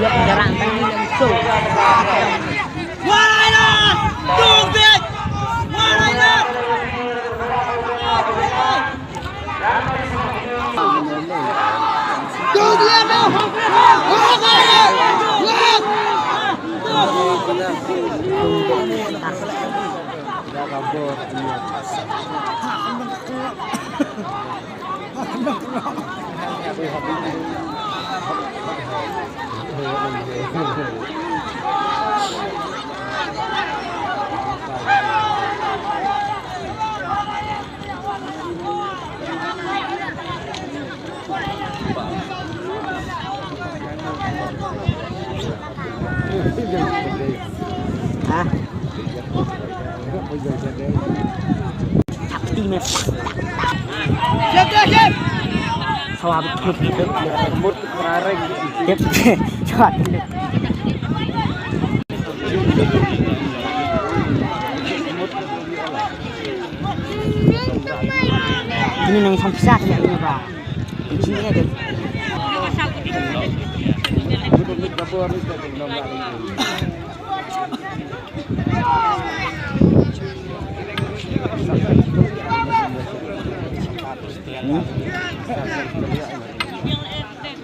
kendaraan tadi langsung. Sawah betul gitu. Lembut kemarin. Cepat. Ini nang sampai ya ini Pak. Di sini ada.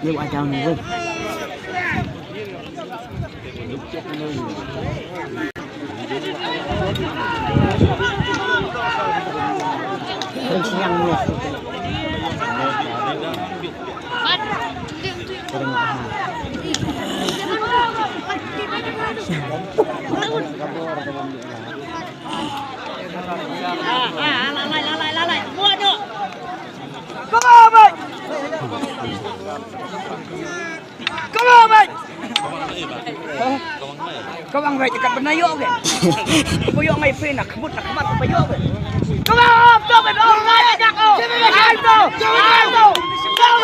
Liệu ai chào người không chỉ ăn người lại mua nữa. Come on, mate. Kau bang baik dekat benayok ke? Boyok mai pen nak kebut nak kemat boyok ke? Come on, tu ben orang ajak kau. Alto. Kau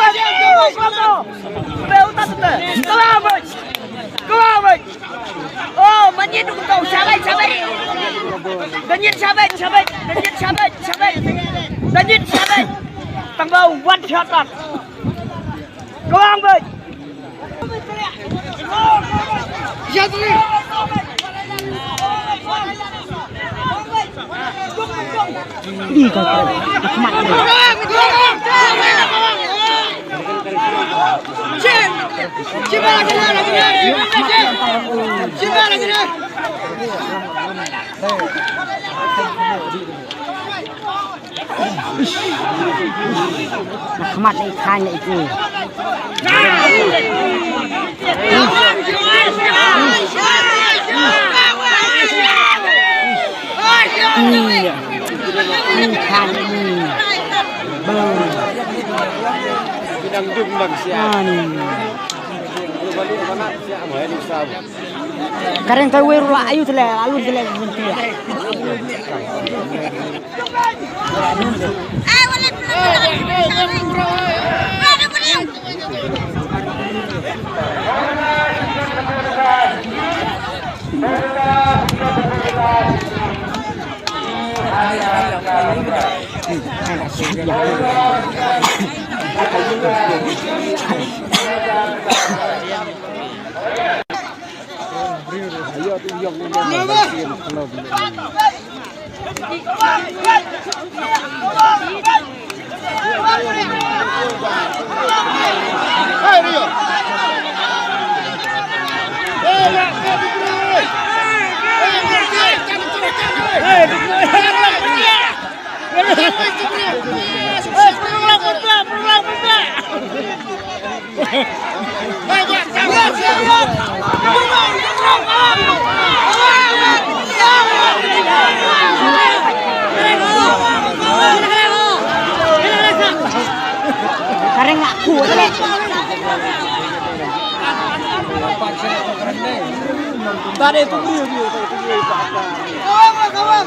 beu tak tu. Come on, mate. Oh, manyit kau sabai. Danyit sabai. Tang bau one shot tak. Come on, mate. Jadi. Ini kau kemat. Coba lagi. Kemat ikan itu. Ikan ini Bidang jum bang siap. Karena kau weru ayu tu lah, alur tu lah buntu. Karena nggak kuat deh. Tadi itu dia. Kawan.